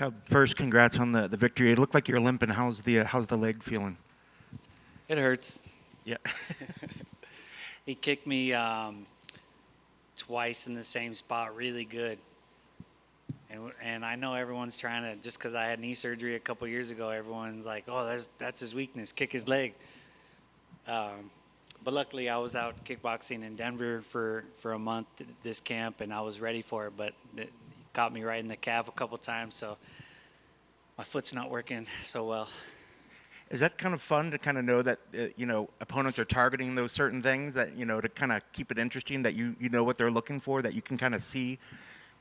Cub, first, congrats on the victory. It looked like you're limping. How's the leg feeling? It hurts. Yeah. He kicked me twice in the same spot really good. And I know everyone's trying to, just because I had knee surgery a couple years ago, everyone's like, oh, that's his weakness, kick his leg. But luckily, I was out kickboxing in Denver for a month this camp, and I was ready for it. But it caught me right in the calf a couple times, so my foot's not working so well. Is that kind of fun to kind of know that opponents are targeting those certain things that to kind of keep it interesting, that you know what they're looking for, that you can kind of see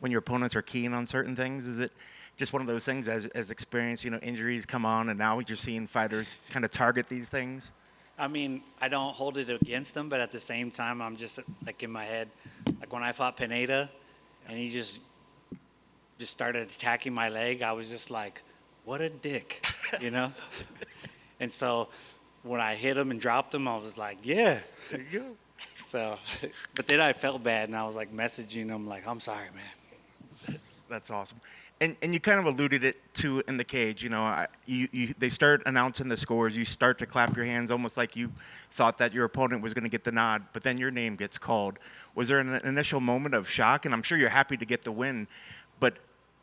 when your opponents are keen on certain things? Is it just one of those things as experience, injuries come on and now you're seeing fighters kind of target these things? I mean, I don't hold it against them, but at the same time, I'm just like in my head, like when I fought Pineda, and he just started attacking my leg, I was just like, what a dick, And so when I hit him and dropped him, I was like, yeah, there you go. So, but then I felt bad, and I was like messaging him like, I'm sorry, man. That's awesome. And you kind of alluded it to in the cage. They start announcing the scores. You start to clap your hands, almost like you thought that your opponent was going to get the nod. But then your name gets called. Was there an initial moment of shock? And I'm sure you're happy to get the win. But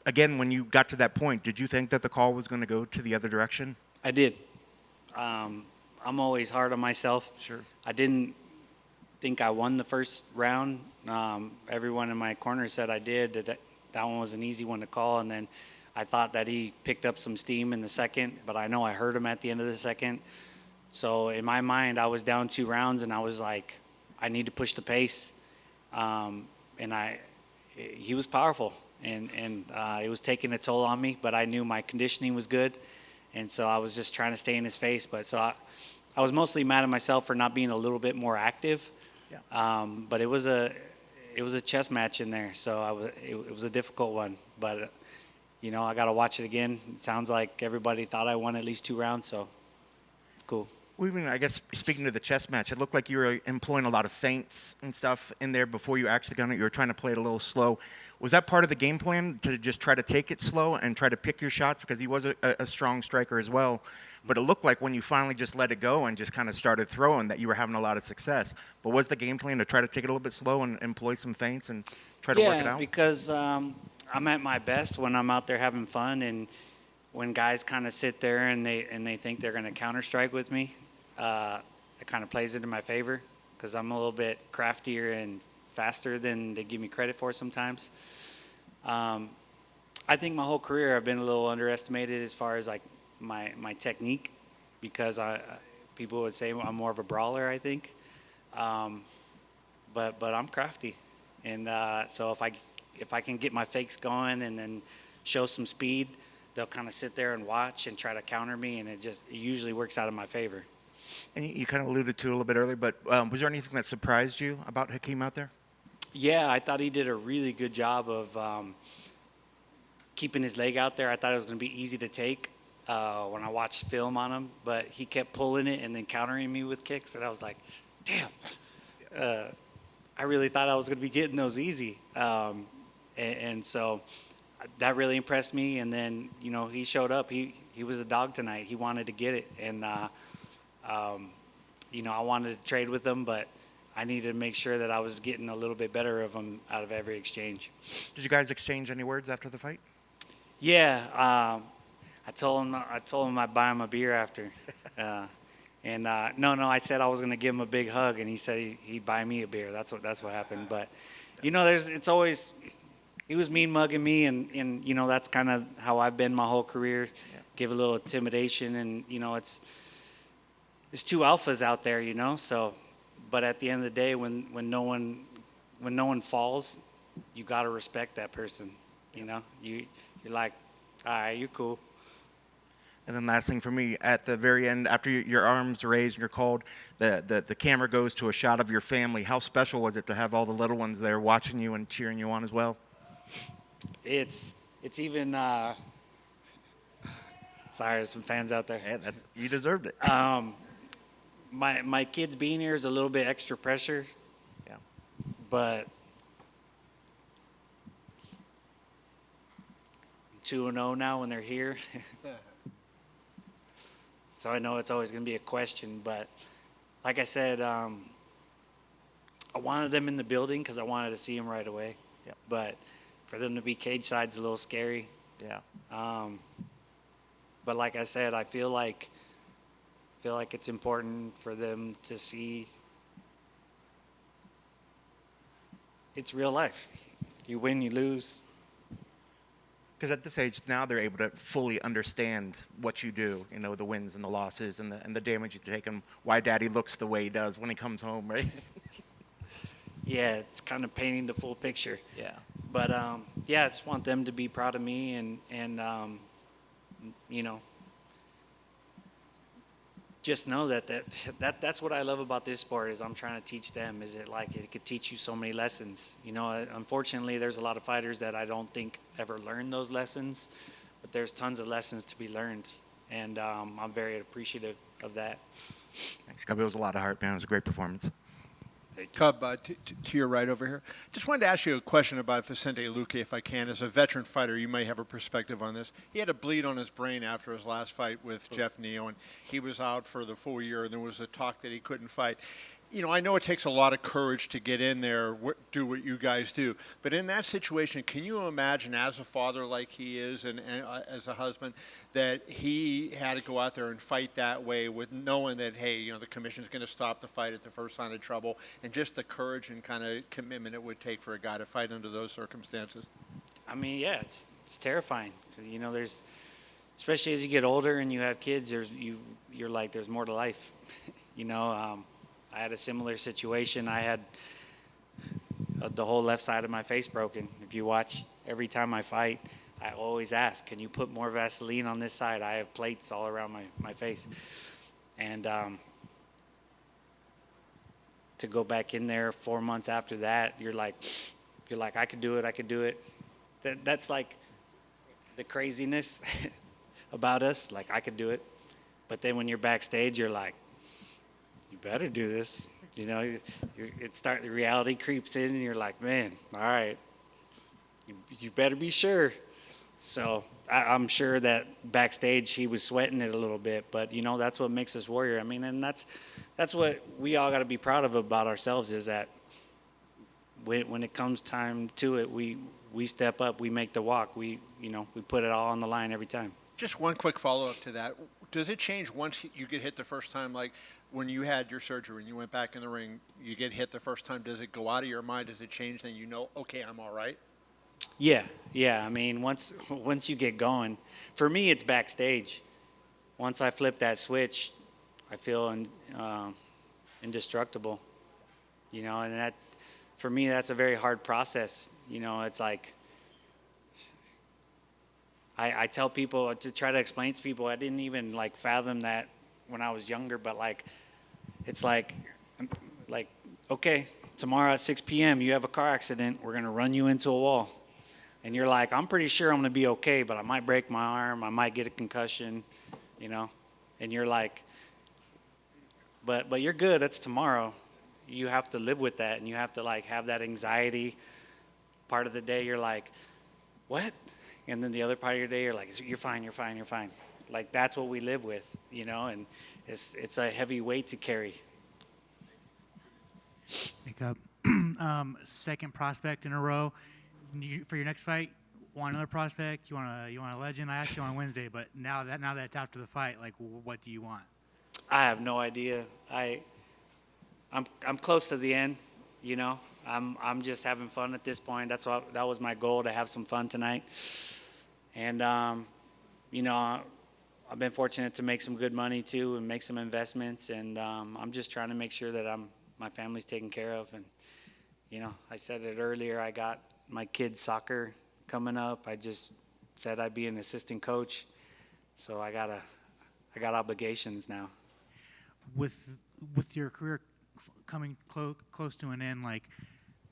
again, when you got to that point, did you think that the call was going to go to the other direction? I did. I'm always hard on myself. Sure. I didn't think I won the first round. Everyone in my corner said I did. That one was an easy one to call, and then I thought that he picked up some steam in the second, but I know I hurt him at the end of the second. So in my mind, I was down 2 rounds, and I was like, I need to push the pace. He was powerful, and it was taking a toll on me, but I knew my conditioning was good, and so I was just trying to stay in his face. But so I was mostly mad at myself for not being a little bit more active. Yeah. But it was a chess match in there, so it was a difficult one. But I got to watch it again. It sounds like everybody thought I won at least 2 rounds, so it's cool. Well, I guess speaking to the chess match, it looked like you were employing a lot of feints and stuff in there before you actually got it. You were trying to play it a little slow. Was that part of the game plan, to just try to take it slow and try to pick your shots? Because he was a strong striker as well. But it looked like when you finally just let it go and just kind of started throwing that you were having a lot of success. But was the game plan to try to take it a little bit slow and employ some feints and try to work it out? Yeah, because I'm at my best when I'm out there having fun, and when guys kind of sit there and they think they're going to counter strike with me, it kind of plays into my favor because I'm a little bit craftier and faster than they give me credit for sometimes. I think my whole career I've been a little underestimated as far as like my technique, because people would say I'm more of a brawler, I think. But I'm crafty, and so if I can get my fakes going and then show some speed, they'll kind of sit there and watch and try to counter me, and it usually works out in my favor. And you kind of alluded to it a little bit earlier, but was there anything that surprised you about Hakeem out there? Yeah, I thought he did a really good job of keeping his leg out there. I thought it was going to be easy to take when I watched film on him, but he kept pulling it and then countering me with kicks, and I was like, damn. I really thought I was going to be getting those easy. And so that really impressed me. And then, he showed up. He was a dog tonight. He wanted to get it. And, I wanted to trade with him, but I needed to make sure that I was getting a little bit better of him out of every exchange. Did you guys exchange any words after the fight? Yeah. I told him I'd buy him a beer after. No, I said I was going to give him a big hug, and he said he'd buy me a beer. That's what happened. But, it's always, he was mean mugging me, and that's kind of how I've been my whole career. Yeah. Give a little intimidation, and, there's 2 alphas out there, so, but at the end of the day, when no one falls, you got to respect that person, you're like, all right, you're cool. And then last thing for me, at the very end, after your arms are raised and you're called, the camera goes to a shot of your family. How special was it to have all the little ones there watching you and cheering you on as well? It's even sorry, there's some fans out there. Yeah, you deserved it. My kids being here is a little bit extra pressure. Yeah. But 2-0 now when they're here. So I know it's always going to be a question, but like I said, I wanted them in the building because I wanted to see them right away. Yep. But for them to be cage side's a little scary. Yeah. But like I said, I feel like it's important for them to see it's real life. You win, you lose. Because at this age now, they're able to fully understand what you do, you know, the wins and the losses and the damage you take, and why Daddy looks the way he does when he comes home, right? Yeah, it's kind of painting the full picture. Yeah. But yeah, I just want them to be proud of me, and you know, just know that's what I love about this sport is I'm trying to teach them. Is it like it could teach you so many lessons? You know, unfortunately, there's a lot of fighters that I don't think ever learn those lessons, but there's tons of lessons to be learned, and I'm very appreciative of that. Thanks, Cub. It was a lot of heart, man. It was a great performance. Cub, to your right over here. Just wanted to ask you a question about Vicente Luque, if I can. As a veteran fighter, you may have a perspective on this. He had a bleed on his brain after his last fight with Jeff Neal, and he was out for the full year, and there was a talk that he couldn't fight. You know, I know it takes a lot of courage to get in there, do what you guys do. But in that situation, can you imagine, as a father like he is and as a husband, that he had to go out there and fight that way with knowing that, hey, you know, the commission's going to stop the fight at the first sign of trouble, and just the courage and kind of commitment it would take for a guy to fight under those circumstances? I mean, yeah, it's terrifying. You know, especially as you get older and you have kids, you're like, there's more to life. You know, I had a similar situation. I had the whole left side of my face broken. If you watch every time I fight, I always ask, can you put more Vaseline on this side? I have plates all around my face. And to go back in there 4 months after that, you're like, I could do it. That's like the craziness about us. Like, I could do it. But then when you're backstage, you're like, you better do this. You know, the reality creeps in, and you're like, man, all right, you better be sure. So I'm sure that backstage he was sweating it a little bit, but you know, that's what makes us warrior. I mean, and that's what we all got to be proud of about ourselves, is that when it comes time to it, we step up, we make the walk, we put it all on the line every time. Just one quick follow-up to that. Does it change once you get hit the first time? Like when you had your surgery and you went back in the ring, you get hit the first time, does it go out of your mind? Does it change? Then you know, okay, I'm all right? Yeah. I mean, once you get going, for me, it's backstage. Once I flip that switch, I feel indestructible. You know, and that, for me, that's a very hard process. You know, it's like, I tell people, to try to explain to people, I didn't even like fathom that when I was younger, but like, it's like, okay, tomorrow at 6 p.m. you have a car accident, we're gonna run you into a wall. And you're like, I'm pretty sure I'm gonna be okay, but I might break my arm, I might get a concussion, you know? And you're like, but you're good, it's tomorrow. You have to live with that, and you have to like have that anxiety. Part of the day you're like, what? And then the other part of your day you're like, you're fine. Like, that's what we live with, you know, and it's a heavy weight to carry. Pick up second prospect in a row. For your next fight, want another prospect? You want a legend? I asked you on Wednesday, but now that it's after the fight, like, what do you want? I have no idea. I'm close to the end, you know. I'm just having fun at this point. That was my goal, to have some fun tonight. And you know, I've been fortunate to make some good money too, and make some investments. And I'm just trying to make sure that my family's taken care of. And you know, I said it earlier. I got my kids' soccer coming up. I just said I'd be an assistant coach, so I got obligations now. With your career coming close to an end, like,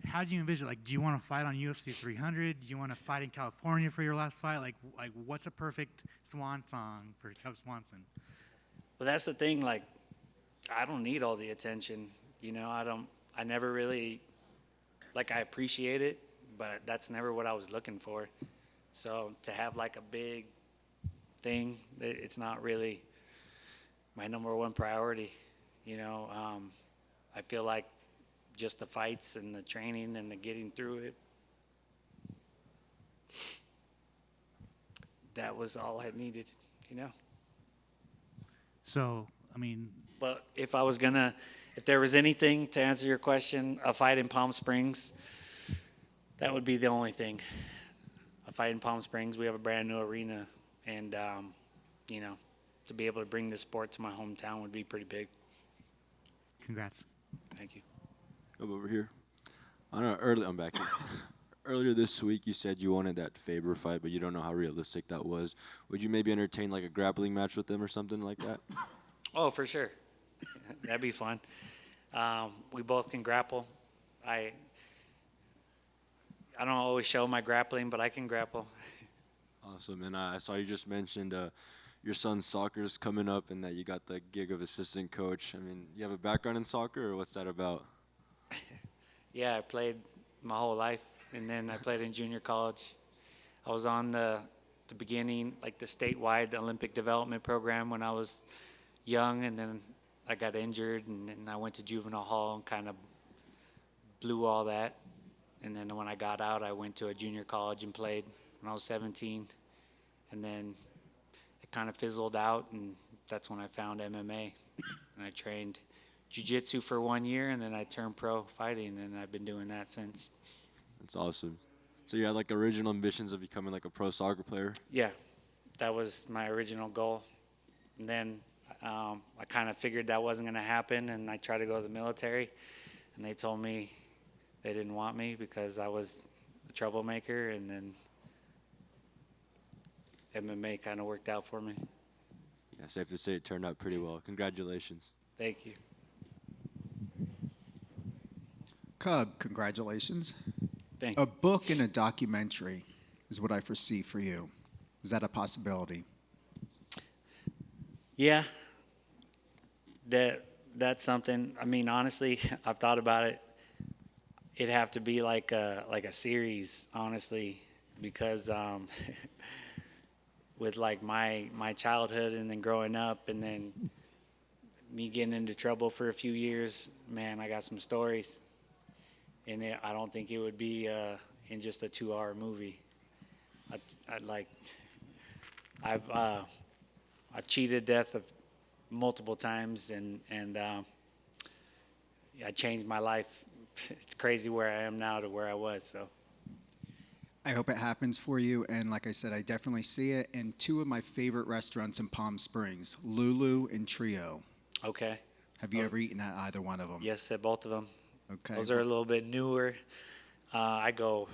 how do you envision? Like, do you want to fight on UFC 300? Do you want to fight in California for your last fight? Like what's a perfect swan song for Cub Swanson? Well, that's the thing. Like, I don't need all the attention. You know, I never really, like, I appreciate it, but that's never what I was looking for. So to have like a big thing, it's not really my number one priority. You know, I feel like just the fights and the training and the getting through it, that was all I needed, you know. So, I mean, But if there was anything to answer your question, a fight in Palm Springs, that would be the only thing. A fight in Palm Springs, we have a brand new arena, and you know, to be able to bring this sport to my hometown would be pretty big. congrats. Thank you. Come over here. I don't know. I'm back here. Earlier this week, you said you wanted that Faber fight, but you don't know how realistic that was. Would you maybe entertain like a grappling match with them or something like that? Oh, for sure. That'd be fun. We both can grapple. I don't always show my grappling, but I can grapple. Awesome. And I saw you just mentioned your son's soccer is coming up and that you got the gig of assistant coach. I mean, you have a background in soccer, or what's that about? Yeah, I played my whole life, and then I played in junior college. I was on the beginning, like the statewide Olympic development program when I was young, and then I got injured, and then I went to juvenile hall and kind of blew all that. And then when I got out, I went to a junior college and played when I was 17. And then it kind of fizzled out, and that's when I found MMA. And I trained jiu-jitsu for 1 year, and then I turned pro fighting, and I've been doing that since. That's awesome. So you had like original ambitions of becoming like a pro soccer player? Yeah, that was my original goal. And then I kind of figured that wasn't going to happen, and I tried to go to the military, and they told me they didn't want me because I was a troublemaker, and then MMA kind of worked out for me. Yeah, safe to say it turned out pretty well. Congratulations. Thank you. Cub, congratulations. Thank A you. book and a documentary is what I foresee for you. Is that a possibility? Yeah, that's something. I mean, honestly, I've thought about it. It'd have to be like a series, honestly, because with like my childhood and then growing up and then me getting into trouble for a few years, man, I got some stories, and I don't think it would be in just a 2-hour movie. I've cheated death of multiple times, and I changed my life. It's crazy where I am now to where I was. So I hope it happens for you. And like I said, I definitely see it. And two of my favorite restaurants in Palm Springs, Lulu and Trio. okay, Have you ever eaten at either one of them? yes, at both of them. Okay. Those are a little bit newer. I go,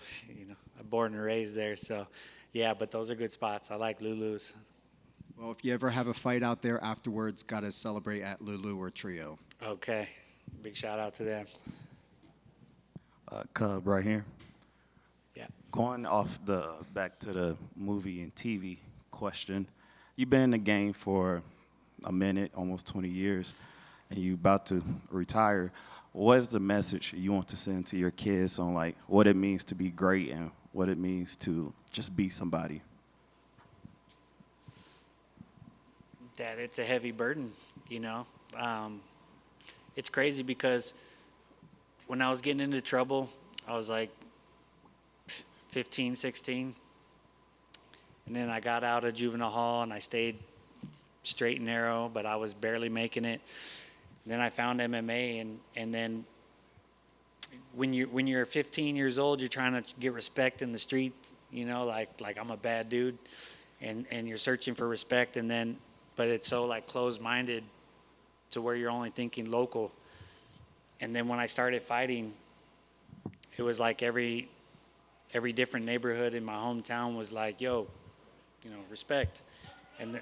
I'm born and raised there, so yeah. But those are good spots. I like Lulu's. Well, if you ever have a fight out there afterwards, got to celebrate at Lulu or Trio. Okay, big shout out to them. Cub right here. Yeah. Going off back to the movie and TV question, you've been in the game for a minute, almost 20 years, and you about to retire. What is the message you want to send to your kids on like what it means to be great and what it means to just be somebody? That it's a heavy burden, It's crazy because when I was getting into trouble, I was like 15, 16. And then I got out of juvenile hall and I stayed straight and narrow, but I was barely making it. And then I found MMA, and then when you're 15 years old, you're trying to get respect in the street, like I'm a bad dude, and you're searching for respect, but it's so like closed-minded to where you're only thinking local. And then when I started fighting, it was like every different neighborhood in my hometown was like, yo, respect. And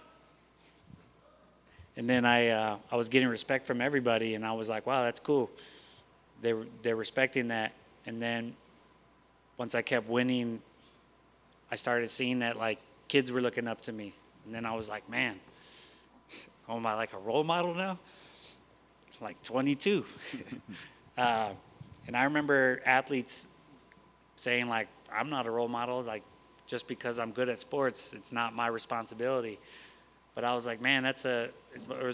then I was getting respect from everybody, and I was like, wow, that's cool. They're respecting that. And then once I kept winning, I started seeing that like kids were looking up to me. And then I was like, man, am I like a role model now? Like 22. And I remember athletes saying like, I'm not a role model, like just because I'm good at sports, it's not my responsibility. But I was like, man, it's a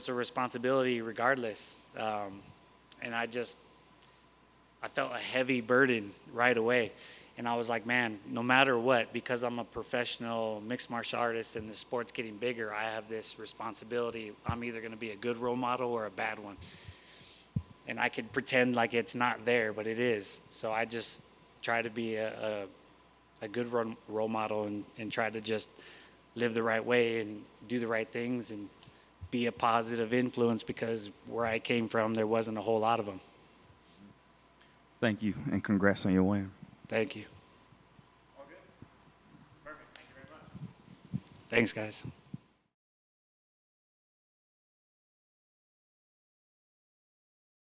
responsibility regardless. And I felt a heavy burden right away. And I was like, man, no matter what, because I'm a professional mixed martial artist and the sport's getting bigger, I have this responsibility. I'm either going to be a good role model or a bad one. And I could pretend like it's not there, but it is. So I just try to be a good role model and try to just live the right way and do the right things and be a positive influence, because where I came from, there wasn't a whole lot of them. Thank you, and congrats on your win. Thank you. All good? Perfect. Thank you very much. Thanks, guys.